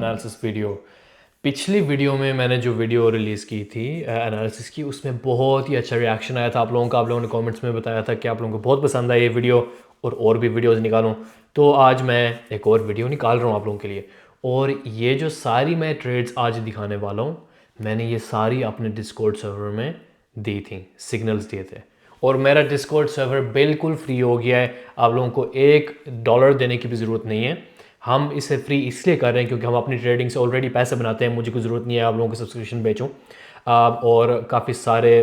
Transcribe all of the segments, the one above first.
Analysis video. पिछली video में मैंने जो वीडियो रिलीज़ की थी एनालिसिस की, उसमें बहुत ही अच्छा रिएक्शन आया था आप लोगों का। आप लोगों ने कमेंट्स में बताया था कि आप लोगों को बहुत पसंद आई ये वीडियो और भी वीडियोस निकालूं। तो आज मैं एक और वीडियो निकाल रहा हूँ आप लोगों के लिए। और ये जो सारी मैं ट्रेड्स आज दिखाने वाला हूँ, मैंने ये सारी अपने डिस्कॉर्ड सर्वर में दी थी, सिग्नल्स दिए थे। और मेरा डिस्कॉर्ड सर्वर बिल्कुल फ्री हो गया है। आप लोगों को $1 देने की भी ज़रूरत नहीं है। हम इसे फ्री इसलिए कर रहे हैं क्योंकि हम अपनी ट्रेडिंग से ऑलरेडी पैसे बनाते हैं। मुझे कोई ज़रूरत नहीं है आप लोगों को सब्सक्रिप्शन बेचूं। और काफ़ी सारे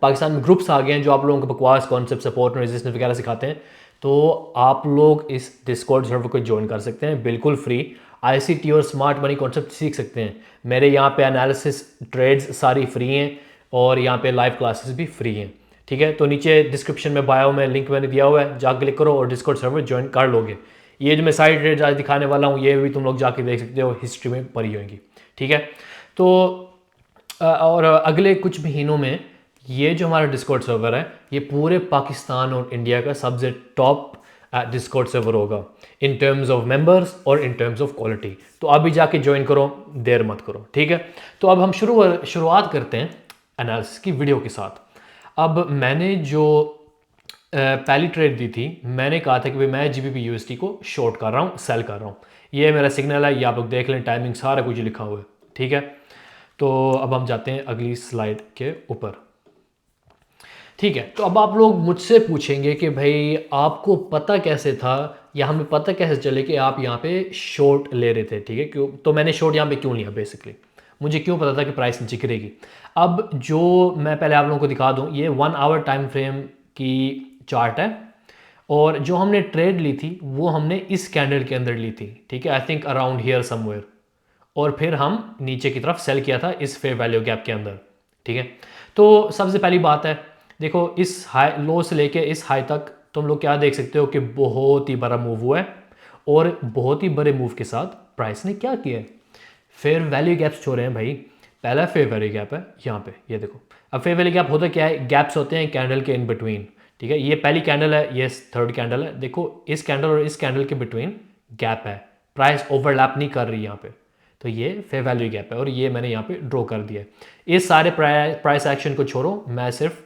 पाकिस्तान में ग्रुप्स आ गए हैं जो आप लोगों को बकवास कॉन्सेप्ट, सपोर्ट और रेजिस्टेंस वगैरह सिखाते हैं। तो आप लोग इस डिस्कॉर्ड सर्वर को ज्वाइन कर सकते हैं बिल्कुल फ्री। आईसीटी और स्मार्ट मनी कॉन्सेप्ट सीख सकते हैं। मेरे यहाँ पे एनालिसिस ट्रेड्स सारी फ्री हैं और यहाँ पे लाइव क्लासेस भी फ्री हैं। ठीक है, तो नीचे डिस्क्रिप्शन में बायो में लिंक मैंने दिया हुआ है, जा क्लिक करो और डिस्कॉर्ड सर्वर ज्वाइन कर लोगे। ये जो मैं साइड ट्रेड्स आज दिखाने वाला हूँ ये भी तुम लोग जाके देख सकते हो, हिस्ट्री में पड़ी होंगी। ठीक है, तो और अगले कुछ महीनों में ये जो हमारा डिस्कॉर्ड सर्वर है ये पूरे पाकिस्तान और इंडिया का सबसे टॉप डिस्कॉर्ड सर्वर होगा इन टर्म्स ऑफ मेंबर्स और इन टर्म्स ऑफ क्वालिटी। तो अभी जाके ज्वाइन करो, देर मत करो। ठीक है, तो अब हम शुरुआत करते हैं एनालिसिस की वीडियो के साथ। अब मैंने जो पहली ट्रेड दी थी, मैंने कहा था कि भाई मैं GBP USD को शॉर्ट कर रहा हूँ, सेल कर रहा हूँ। ये मेरा सिग्नल है, ये आप लोग देख लें, टाइमिंग सारा कुछ लिखा हुआ है। ठीक है, तो अब हम जाते हैं अगली स्लाइड के ऊपर। ठीक है, तो अब आप लोग मुझसे पूछेंगे कि भाई आपको पता कैसे था या हमें पता कैसे चले कि आप यहाँ पे शॉर्ट ले रहे थे। ठीक है, क्यों, तो मैंने शॉर्ट यहाँ पे क्यों लिया, बेसिकली मुझे क्यों पता था कि प्राइस नीचे गिरेगी। अब जो मैं पहले आप लोगों को दिखा दूँ, ये 1 आवर टाइम फ्रेम की चार्ट है और जो हमने ट्रेड ली थी वो हमने इस कैंडल के अंदर ली थी। ठीक है, I think around here somewhere. और फिर हम नीचे की तरफ सेल किया था इस फेयर वैल्यू गैप के अंदर। ठीक है, तो सबसे पहली बात है, देखो इस हाई लो से लेके इस हाई तक तुम लोग क्या देख सकते हो कि बहुत ही बड़ा मूव हुआ है। और बहुत ही बड़े मूव के साथ प्राइस ने क्या किया है, फेयर वैल्यू गैप्स छोड़ रहे हैं भाई। पहला फेयर वैल्यू गैप है यहाँ पे, ये देखो। अब फेयर वैल्यू गैप होता क्या है, गैप्स होते हैं कैंडल के इन बिटवीन। ठीक है, ये पहली कैंडल है, ये थर्ड कैंडल है। देखो इस कैंडल और इस कैंडल के बिटवीन गैप है, प्राइस ओवरलैप नहीं कर रही यहाँ पे। तो ये फेयर वैल्यू गैप है और ये मैंने यहाँ पे ड्रॉ कर दिया है। इस सारे प्राइस एक्शन को छोड़ो, मैं सिर्फ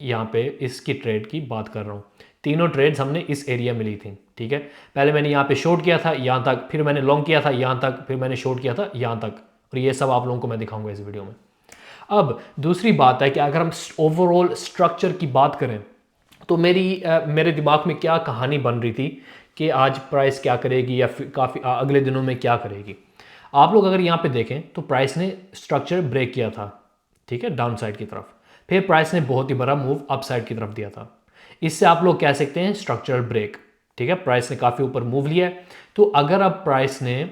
यहाँ पे इसकी ट्रेड की बात कर रहा हूँ। तीनों ट्रेड्स हमने इस एरिया में ली थी। ठीक है, पहले मैंने यहाँ पे शॉर्ट किया था यहाँ तक, फिर मैंने लॉन्ग किया था यहाँ तक, फिर मैंने शॉर्ट किया था यहाँ तक। और ये सब आप लोगों को मैं दिखाऊंगा इस वीडियो में। अब दूसरी बात है कि अगर हम ओवरऑल स्ट्रक्चर की बात करें तो मेरे दिमाग में क्या कहानी बन रही थी कि आज प्राइस क्या करेगी या फिर काफ़ी अगले दिनों में क्या करेगी। आप लोग अगर यहाँ पे देखें तो प्राइस ने स्ट्रक्चर ब्रेक किया था। ठीक है, डाउन साइड की तरफ, फिर प्राइस ने बहुत ही बड़ा मूव अप साइड की तरफ दिया था। इससे आप लोग कह सकते हैं स्ट्रक्चरल ब्रेक। ठीक है, प्राइस ने काफ़ी ऊपर मूव लिया है। तो अगर अब प्राइस ने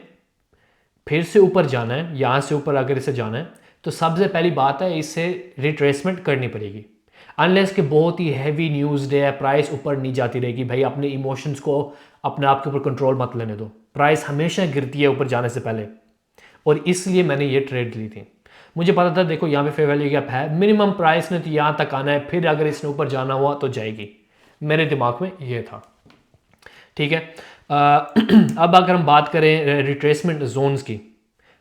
फिर से ऊपर जाना है, यहाँ से ऊपर अगर इसे जाना है तो सबसे पहली बात है इसे रिट्रेसमेंट करनी पड़ेगी। अनलेस कि बहुत ही हैवी न्यूज़ डे है, प्राइस ऊपर नहीं जाती रहेगी। भाई अपने इमोशंस को अपने आप के ऊपर कंट्रोल मत लेने दो, प्राइस हमेशा गिरती है ऊपर जाने से पहले। और इसलिए मैंने ये ट्रेड ली थी। मुझे पता था देखो यहाँ पे फेयर वैल्यू गैप है, मिनिमम प्राइस ने तो यहाँ तक आना है, फिर अगर इसने ऊपर जाना हुआ तो जाएगी। मेरे दिमाग में ये था। ठीक है, अब अगर हम बात करें रिट्रेसमेंट जोन्स की,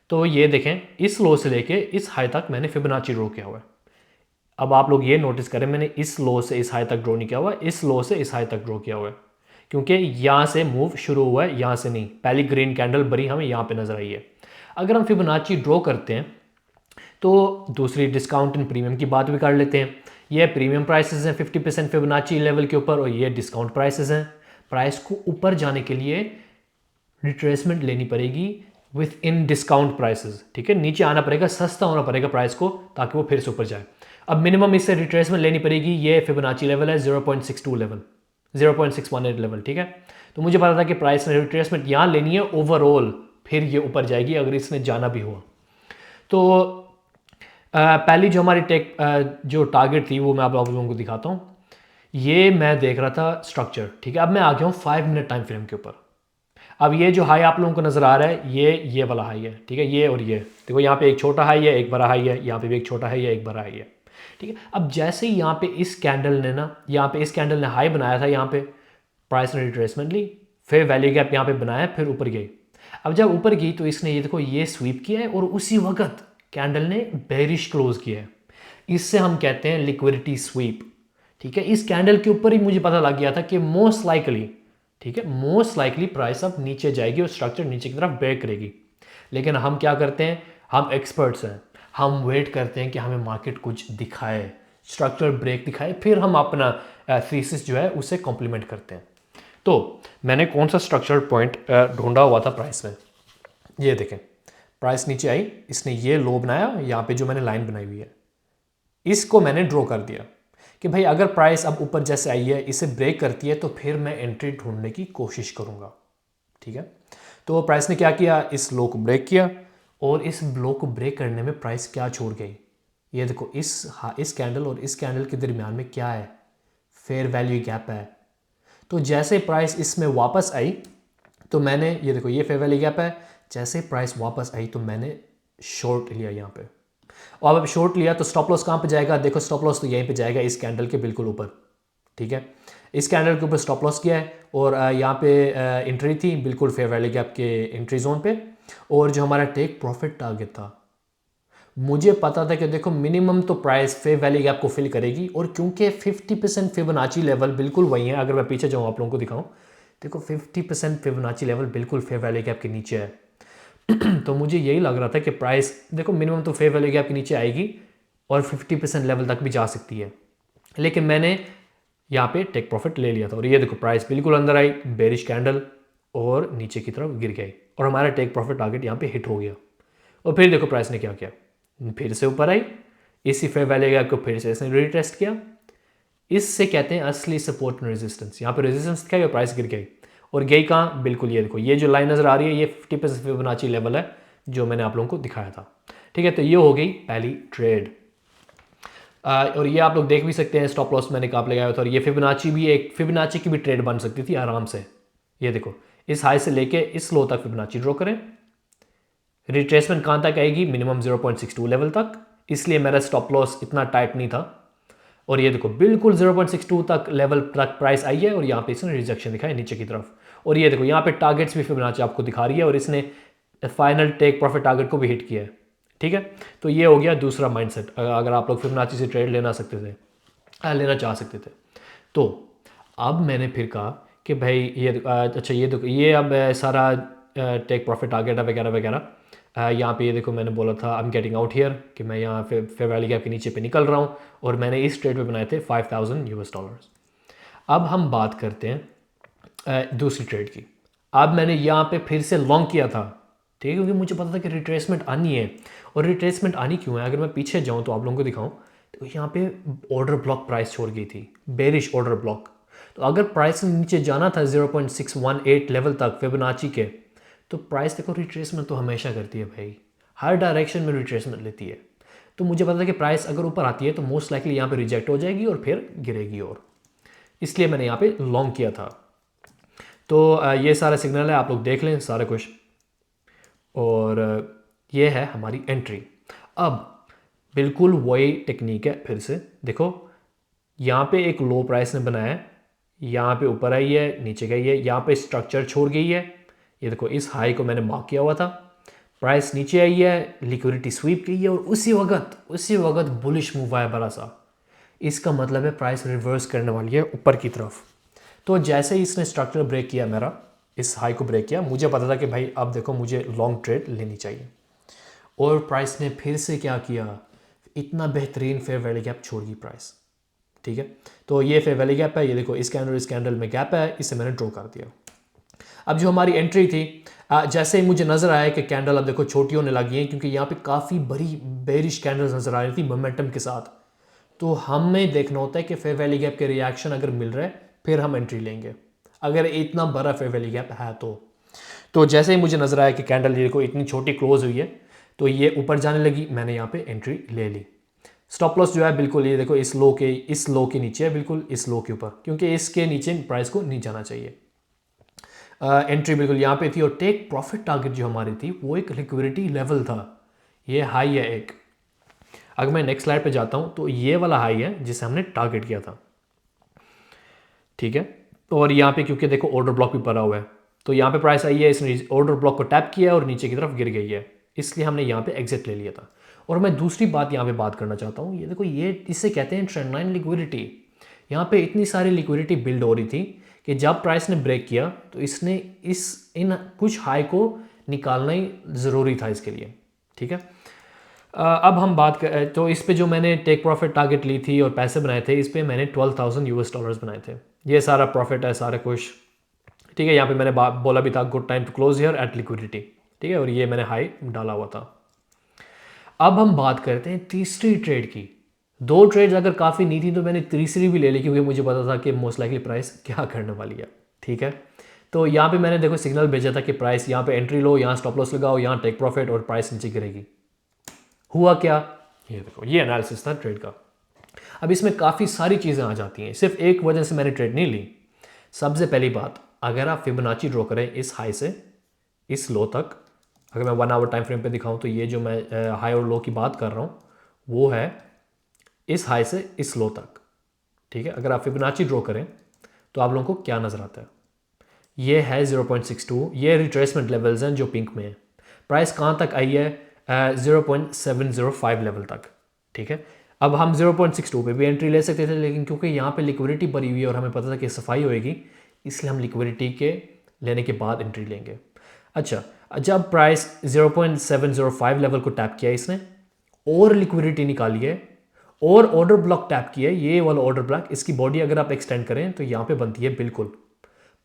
तो ये देखें इस लो से लेके इस हाई तक मैंने फिबोनाची ड्रॉ किया हुआ है। अब आप लोग ये नोटिस करें, मैंने इस लो से इस हाई तक ड्रॉ नहीं किया हुआ, इस लो से इस हाई तक ड्रॉ किया हुआ है, क्योंकि यहाँ से मूव शुरू हुआ है, यहाँ से नहीं। पहली ग्रीन कैंडल बड़ी हमें यहाँ पे नजर आई है। अगर हम फिबोनाची ड्रॉ करते हैं तो दूसरी डिस्काउंट इन प्रीमियम की बात भी कर लेते हैं। ये प्रीमियम प्राइसेस हैं 50% फिबोनाची लेवल के ऊपर और ये डिस्काउंट प्राइसेस हैं। प्राइस को ऊपर जाने के लिए रिट्रेसमेंट लेनी पड़ेगी विथ इन डिस्काउंट प्राइसेस। ठीक है, नीचे आना पड़ेगा, सस्ता होना पड़ेगा प्राइस को ताकि वो फिर से ऊपर जाए। अब मिनिमम इससे रिट्रेसमेंट लेनी पड़ेगी, ये फिबोनाची लेवल है 0.62 लेवल, 0.618 लेवल। ठीक है, तो मुझे पता था कि प्राइस ने रिट्रेसमेंट यहाँ लेनी है ओवरऑल, फिर ये ऊपर जाएगी अगर इसने जाना भी हुआ तो। पहली जो हमारी जो टारगेट थी वो मैं आप लोगों को दिखाता हूँ। ये मैं देख रहा था स्ट्रक्चर। ठीक है, अब मैं आ गया हूँ 5 मिनट टाइम फ्रेम के ऊपर। अब ये जो हाई आप लोगों को नजर आ रहा है ये वाला हाई है। ठीक है, ये और ये देखो, यहाँ पे एक छोटा हाई है, एक बड़ा हाई है, यहाँ पे भी एक छोटा हाई है, एक बड़ा हाई है। ठीक है, अब जैसे ही यहाँ पे इस कैंडल ने ना, यहाँ पे इस कैंडल ने हाई बनाया था, यहाँ पे प्राइस ने रिट्रेसमेंट ली, फिर वैल्यू गैप यहाँ पे बनाया, फिर ऊपर गई। अब जब ऊपर गई तो इसने ये देखो ये स्वीप किया है और उसी वक्त कैंडल ने बेरिश क्लोज किया है। इससे हम कहते हैं लिक्विडिटी स्वीप। ठीक है, इस कैंडल के ऊपर ही मुझे पता लग गया था कि मोस्ट लाइकली, ठीक है, मोस्ट लाइकली प्राइस अब नीचे जाएगी और स्ट्रक्चर नीचे की तरफ ब्रेक करेगी। लेकिन हम क्या करते हैं, हम एक्सपर्ट्स हैं, हम वेट करते हैं कि हमें मार्केट कुछ दिखाए, स्ट्रक्चर ब्रेक दिखाए, फिर हम अपना थीसिस जो है उसे कॉम्प्लीमेंट करते हैं। तो मैंने कौन सा स्ट्रक्चर पॉइंट ढूंढा हुआ था प्राइस में, ये देखें, प्राइस नीचे आई, इसने ये लो बनाया, यहाँ पे जो मैंने लाइन बनाई हुई है इसको मैंने ड्रॉ कर दिया कि भाई अगर प्राइस अब ऊपर जैसे आई है इसे ब्रेक करती है तो फिर मैं एंट्री ढूंढने की कोशिश करूंगा। ठीक है, तो प्राइस ने क्या किया, इस लो को ब्रेक किया और इस लो को ब्रेक करने में प्राइस क्या छोड़ गई, ये देखो इस कैंडल और इस कैंडल के दरमियान में क्या है, फेयर वैल्यू गैप है। तो जैसे प्राइस इसमें वापस आई तो मैंने, ये देखो ये फेयर वैल्यू गैप है, जैसे प्राइस वापस आई तो मैंने शॉर्ट लिया यहाँ पे। और अब शॉर्ट लिया तो स्टॉप लॉस कहाँ पे जाएगा, देखो स्टॉप लॉस तो यहीं पे जाएगा इस कैंडल के बिल्कुल ऊपर। ठीक है, इस कैंडल के ऊपर स्टॉप लॉस किया है और यहाँ पे एंट्री थी बिल्कुल फेयर वैल्यू गैप के एंट्री जोन पे। और जो हमारा टेक प्रॉफिट टारगेट था, मुझे पता था कि देखो मिनिमम तो प्राइस फेयर वैल्यू गैप को फिल करेगी, और क्योंकि 50% फिबोनाची लेवल बिल्कुल वही है, अगर मैं पीछे जाऊँ आप लोगों को दिखाऊं, देखो 50% फिबोनाची लेवल बिल्कुल फेयर वैल्यू गैप के नीचे है। तो मुझे यही लग रहा था कि प्राइस देखो मिनिमम तो फेयर वैल्यू गैप के नीचे आएगी और 50% लेवल तक भी जा सकती है। लेकिन मैंने यहाँ पे टेक प्रॉफिट ले लिया था और ये देखो प्राइस बिल्कुल अंदर आई, बेरिश कैंडल, और नीचे की तरफ गिर गई और हमारा टेक प्रॉफिट टारगेट यहाँ पे हिट हो गया। और फिर देखो प्राइस ने क्या किया, फिर से ऊपर आई, इसी फेयर वैल्यू गैप को फिर से इसने रीटेस्ट किया। इससे कहते हैं असली सपोर्ट एंड रेजिस्टेंस। यहाँ पे रेजिस्टेंस क्या है, प्राइस गिर गई और गई कहाँ, बिल्कुल ये देखो ये जो लाइन नजर आ रही है ये 50% फिबोनाची लेवल है जो मैंने आप लोगों को दिखाया था। ठीक है, तो ये हो गई पहली ट्रेड। और ये आप लोग देख भी सकते हैं, स्टॉप लॉस मैंने कहाँ लगाया था, और ये फिबोनाची भी, एक फिबोनाची की भी ट्रेड बन सकती थी आराम से। ये देखो इस हाई से लेके इस लो तक फिबोनाची ड्रॉ करें, रिट्रेसमेंट कहाँ तक आएगी, मिनिमम 0.62 लेवल तक, इसलिए मेरा स्टॉप लॉस इतना टाइट नहीं था। और ये देखो बिल्कुल 0.62 तक लेवल तक प्राइस आई है और यहाँ पे इसने रिजेक्शन दिखाया नीचे की तरफ। और ये देखो यहाँ पे टारगेट्स भी फिबोनाची आपको दिखा रही है और इसने फाइनल टेक प्रॉफिट टारगेट को भी हिट किया है। ठीक है, तो ये हो गया दूसरा माइंडसेट, अगर आप लोग फिबोनाची से ट्रेड लेना चाह सकते थे। तो अब मैंने फिर कहा कि भाई ये अच्छा ये देखो ये अब सारा टेक प्रॉफिट टारगेट है वगैरह वगैरह। यहाँ पे ये देखो मैंने बोला था I am getting out here, कि मैं यहाँ फेयर वैल्यू गैप के नीचे पे निकल रहा हूँ और मैंने इस ट्रेड पे बनाए थे $5,000। अब हम बात करते हैं दूसरी ट्रेड की। अब मैंने यहाँ पे फिर से लॉन्ग किया था, ठीक है, क्योंकि मुझे पता था कि रिट्रेसमेंट आनी है। और रिट्रेसमेंट आनी क्यों है, अगर मैं पीछे जाऊँ तो आप लोगों को दिखाऊँ, तो यहाँ पे ऑर्डर ब्लॉक प्राइस छोड़ गई थी, बेरिश ऑर्डर ब्लॉक। तो अगर प्राइस नीचे जाना था 0.618 लेवल तक फिबोनाची के, तो प्राइस देखो रिट्रेसमेंट तो हमेशा करती है भाई, हर डायरेक्शन में रिट्रेसमेंट लेती है। तो मुझे पता था कि प्राइस अगर ऊपर आती है तो मोस्ट लाइकली यहाँ पे रिजेक्ट हो जाएगी और फिर गिरेगी, और इसलिए मैंने यहाँ पे लॉन्ग किया था। तो ये सारा सिग्नल है, आप लोग देख लें सारा कुछ, और ये है हमारी एंट्री। अब बिल्कुल वही टेक्निक है, फिर से देखो यहाँ पे एक लो प्राइस ने बनाया है, यहाँ पे ऊपर आई है, नीचे गई है, यहाँ पे स्ट्रक्चर छोड़ गई है। ये देखो इस हाई को मैंने मार्क किया हुआ था, प्राइस नीचे आई है, लिक्विडिटी स्वीप की है और उसी वक्त बुलिश मूव आया बड़ा सा। इसका मतलब है प्राइस रिवर्स करने वाली है ऊपर की तरफ। तो जैसे ही इसने स्ट्रक्चर ब्रेक किया, मेरा इस हाई को ब्रेक किया, मुझे पता था कि भाई अब देखो मुझे लॉन्ग ट्रेड लेनी चाहिए। और प्राइस ने फिर से क्या किया, इतना बेहतरीन फेयर वैल्यू गैप छोड़ गई प्राइस। ठीक है, तो ये फेयर वैल्यू गैप है, ये देखो इस कैंडल में गैप है, इसे मैंने ड्रॉ कर दिया। अब जो हमारी एंट्री थी, जैसे ही मुझे नज़र आया कि कैंडल अब देखो छोटी होने लगी है, क्योंकि यहाँ पे काफ़ी बड़ी बेरिश कैंडल्स नज़र आ रही थी मोमेंटम के साथ, तो हमें देखना होता है कि फेयर वैल्यू गैप के रिएक्शन अगर मिल रहा है फिर हम एंट्री लेंगे, अगर इतना बड़ा फेयर वैल्यू गैप है तो जैसे ही मुझे नज़र आया कि कैंडल ये देखो इतनी छोटी क्लोज हुई है, तो ये ऊपर जाने लगी, मैंने यहाँ पे एंट्री ले ली। स्टॉप लॉस जो है बिल्कुल ये देखो इस लो के नीचे है, बिल्कुल इस लो के ऊपर, क्योंकि इसके नीचे प्राइस को नहीं जाना चाहिए। एंट्री बिल्कुल यहाँ पे थी, और टेक प्रॉफिट टारगेट जो हमारी थी वो एक लिक्विडिटी लेवल था, ये हाई है एक। अगर मैं नेक्स्ट स्लाइड पे जाता हूँ तो ये वाला हाई है जिसे हमने टारगेट किया था। ठीक है, और यहाँ पे क्योंकि देखो ऑर्डर ब्लॉक भी पड़ा हुआ है, तो यहाँ पे प्राइस आई है, इसने ऑर्डर ब्लॉक को टैप किया और नीचे की तरफ गिर गई है, इसलिए हमने यहाँ पे एग्जिट ले लिया था। और मैं दूसरी बात यहाँ पे बात करना चाहता हूँ, ये देखो, ये इसे कहते हैं ट्रेंड लाइन लिक्विडिटी। यहाँ पे इतनी सारी लिक्विडिटी बिल्ड हो रही थी कि जब प्राइस ने ब्रेक किया तो इसने इन कुछ हाई को निकालना ही ज़रूरी था इसके लिए, ठीक है। अब हम बात कर, तो इस पे जो मैंने टेक प्रॉफिट टारगेट ली थी और पैसे बनाए थे, इस पे मैंने $12,000 बनाए थे। ये सारा प्रॉफिट है, सारा कुछ, ठीक है। यहाँ पे मैंने बोला भी था good time to close here at liquidity, ठीक है, और ये मैंने हाई डाला हुआ था। अब हम बात करते हैं तीसरी ट्रेड की। 2 ट्रेड्स अगर काफ़ी नहीं थी तो मैंने तीसरी भी ले ली, क्योंकि मुझे पता था कि मोस्ट लाइकली प्राइस क्या करने वाली है, ठीक है। तो यहाँ पे मैंने देखो सिग्नल भेजा था कि प्राइस यहाँ पे एंट्री लो, यहाँ स्टॉप लॉस लगाओ, यहाँ टेक प्रॉफिट, और प्राइस नीचे गिरेगी। हुआ क्या, ये देखो, ये एनालिसिस था ट्रेड का। अब इसमें काफ़ी सारी चीज़ें आ जाती हैं, सिर्फ एक वजह से मैंने ट्रेड नहीं ली। सबसे पहली बात, अगर आप फिबोनाची ड्रॉ करें इस हाई से इस लो तक, अगर मैं 1 आवर टाइम फ्रेम पे दिखाऊं तो ये जो मैं हाई और लो की बात कर रहा हूँ वो है इस हाई से इस लो तक, ठीक है। अगर आप फिबोनाची ड्रॉ करें तो आप लोगों को क्या नज़र आता है, ये है 0.62, ये रिट्रेसमेंट लेवल्स हैं जो पिंक में है। प्राइस कहाँ तक आई है, 0.705 लेवल तक, ठीक है। अब हम 0.62 पे भी एंट्री ले सकते थे, लेकिन क्योंकि यहाँ पे लिक्विडिटी भरी हुई है और हमें पता था कि सफाई होएगी, इसलिए हम लिक्विडिटी के लेने के बाद एंट्री लेंगे। अच्छा, जब प्राइस 0.705 लेवल को टैप किया इसने और लिक्विडिटी निकाली है और ऑर्डर ब्लॉक टैप किया है, ये वाला ऑर्डर ब्लॉक, इसकी बॉडी अगर आप एक्सटेंड करें तो यहाँ पे बनती है बिल्कुल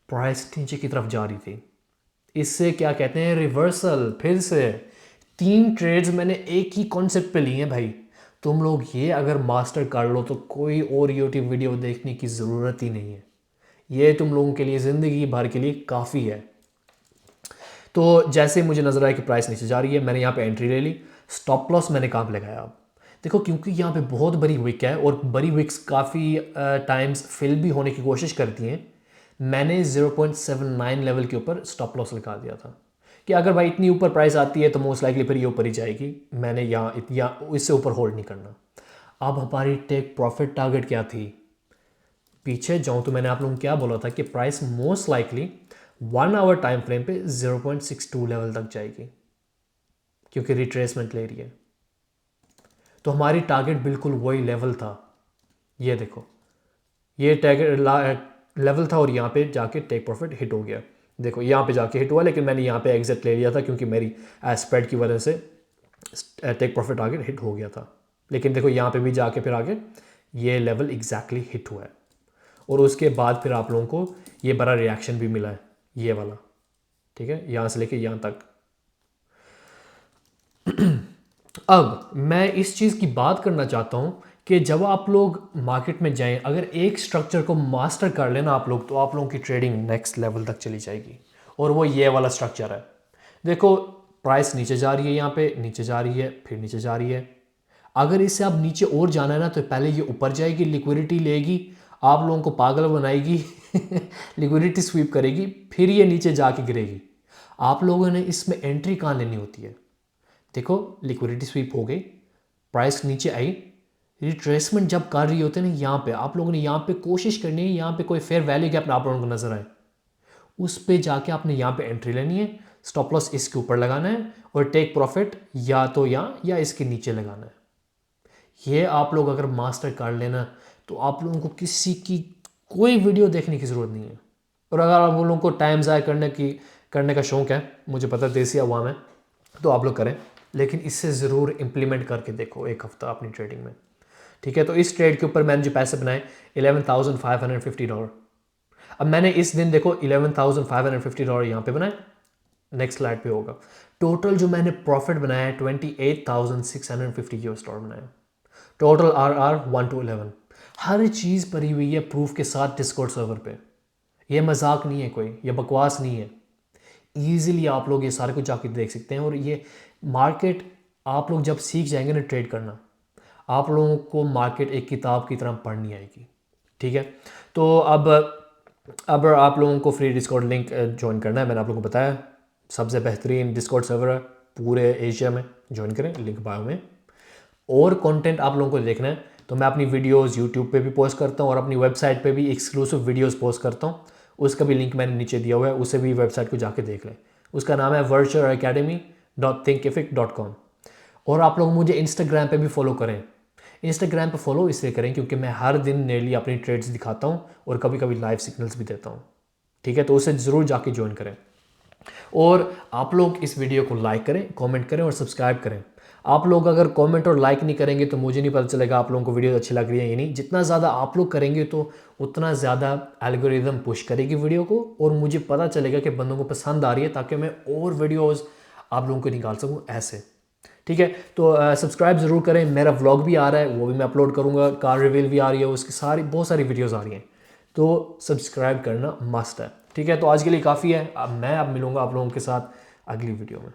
प्राइस नीचे की तरफ जा रही थी। इससे क्या कहते हैं, रिवर्सल। फिर से 3 ट्रेड्स मैंने एक ही कॉन्सेप्ट पे लिए हैं भाई। तुम लोग ये अगर मास्टर कर लो तो कोई और यूट्यूब वीडियो देखने की ज़रूरत ही नहीं है, ये तुम लोगों के लिए ज़िंदगी भर के लिए काफ़ी है। तो जैसे मुझे नज़र आया कि प्राइस नीचे जा रही है, मैंने यहाँ पे एंट्री ले ली। स्टॉप लॉस मैंने कहाँ पे लगाया, अब देखो, क्योंकि यहाँ पे बहुत बड़ी विक है और बड़ी विक्स काफ़ी टाइम्स फिल भी होने की कोशिश करती हैं, मैंने 0.79 लेवल के ऊपर स्टॉप लॉस लगा दिया था कि अगर भाई इतनी ऊपर प्राइस आती है तो मोस्ट लाइकली फिर ये ऊपर ही जाएगी, मैंने यहाँ इससे ऊपर होल्ड नहीं करना। अब हमारी टेक प्रॉफिट टारगेट क्या थी, पीछे जाऊँ तो मैंने आप लोगों को क्या बोला था कि price most likely 1 hour time frame पे 0.62 लेवल तक जाएगी, क्योंकि रिट्रेसमेंट ले रही है। तो हमारी टारगेट बिल्कुल वही लेवल था, ये देखो, ये टारगेट लेवल था और यहाँ पे जाके टेक प्रॉफिट हिट हो गया। देखो यहाँ पे जाके हिट हुआ, लेकिन मैंने यहाँ पे एग्जिट ले लिया था क्योंकि मेरी स्प्रेड की वजह से टेक प्रॉफिट टारगेट हिट हो गया था। लेकिन देखो यहाँ पे भी जाके फिर आगे ये लेवल एग्जैक्टली हिट हुआ है, और उसके बाद फिर आप लोगों को ये बड़ा रिएक्शन भी मिला है, ये वाला, ठीक है, यहाँ से लेके यहाँ तक। अब मैं इस चीज़ की बात करना चाहता हूँ कि जब आप लोग मार्केट में जाएं, अगर एक स्ट्रक्चर को मास्टर कर लेना आप लोग, तो आप लोगों की ट्रेडिंग नेक्स्ट लेवल तक चली जाएगी, और वो ये वाला स्ट्रक्चर है। देखो प्राइस नीचे जा रही है, यहाँ पे नीचे जा रही है, फिर नीचे जा रही है। अगर इससे आप नीचे और जाना है ना, तो पहले ये ऊपर जाएगी, लिक्विडिटी लेगी, आप लोगों को पागल बनाएगी लिक्विडिटी स्वीप करेगी, फिर ये नीचे जाके गिरेगी। आप लोगों ने इसमें एंट्री कहाँ लेनी होती है, देखो लिक्विडिटी स्वीप हो गई, प्राइस नीचे आई, रिट्रेसमेंट जब कर रही होते हैं ना, यहाँ पे आप लोगों ने यहाँ पे कोशिश करनी है, यहाँ पे कोई फेयर वैल्यू गैप आप लोगों को नजर आए, उस पे जाके आपने यहाँ पे एंट्री लेनी है, स्टॉप लॉस इसके ऊपर लगाना है, और टेक प्रॉफिट या तो यहाँ या इसके नीचे लगाना है। ये आप लोग अगर मास्टर कर लेना तो आप लोगों को किसी की कोई वीडियो देखने की ज़रूरत नहीं है। और अगर आप लोगों को टाइम ज़ाया करने का शौक़ है, मुझे पता है देसी अवाम है, तो आप लोग करें, लेकिन इससे ज़रूर इम्प्लीमेंट करके देखो एक हफ़्ता अपनी ट्रेडिंग में, ठीक है। तो इस ट्रेड के ऊपर मैंने जो पैसे बनाए $11,550। अब मैंने इस दिन देखो $11,550 यहाँ पे बनाए, नेक्स्ट स्लाइड पे होगा। टोटल जो मैंने प्रॉफिट बनाया है $28,650 बनाया। टोटल RR 1 to 11, हर चीज़ भरी हुई है प्रूफ के साथ डिस्कॉर्ड सर्वर पे। ये मजाक नहीं है कोई, ये बकवास नहीं है, ईजिली आप लोग ये सारे कुछ जाके देख सकते हैं। और ये मार्केट आप लोग जब सीख जाएंगे ना ट्रेड करना, आप लोगों को मार्केट एक किताब की तरह पढ़नी आएगी, ठीक है। तो अब आप लोगों को फ्री डिस्कॉर्ड लिंक ज्वाइन करना है, मैंने आप लोगों को बताया सबसे बेहतरीन डिस्कॉर्ड सर्वर है पूरे एशिया में, ज्वाइन करें, लिंक बायो में। और कंटेंट आप लोगों को देखना है तो मैं अपनी वीडियोस यूट्यूब पे भी पोस्ट करता हूँ और अपनी वेबसाइट पे भी एक्सक्लूसिव वीडियोस पोस्ट करता हूँ, उसका भी लिंक मैंने नीचे दिया हुआ है, उसे भी वेबसाइट को जाके देख लें। उसका नाम है virtualacademy.thinkific.com। और आप लोग मुझे इंस्टाग्राम पे भी फॉलो करें। इंस्टाग्राम पे फॉलो इसलिए करें क्योंकि मैं हर दिन नेरली अपनी ट्रेड्स दिखाता हूँ और कभी कभी लाइव सिग्नल्स भी देता हूँ। ठीक है, तो उसे ज़रूर जाके ज्वाइन करें। और आप लोग इस वीडियो को लाइक करें, कमेंट करें और सब्सक्राइब करें। आप लोग अगर कमेंट और लाइक नहीं करेंगे तो मुझे नहीं पता चलेगा आप लोगों को वीडियो अच्छी लग रही है या नहीं। जितना ज़्यादा आप लोग करेंगे तो उतना ज़्यादा एल्गोरिदम पुश करेगी वीडियो को और मुझे पता चलेगा कि बंदों को पसंद आ रही है, ताकि मैं और वीडियोज़ आप लोगों को निकाल सकूँ ऐसे। ठीक है, तो सब्सक्राइब ज़रूर करें। मेरा व्लॉग भी आ रहा है, वो भी मैं अपलोड करूँगा। कार रिवील भी आ रही है, उसकी बहुत सारी वीडियोज़ आ रही हैं, तो सब्सक्राइब करना मस्ट है। ठीक है, तो आज के लिए काफ़ी है। अब मैं मिलूँगा आप लोगों के साथ अगली वीडियो में।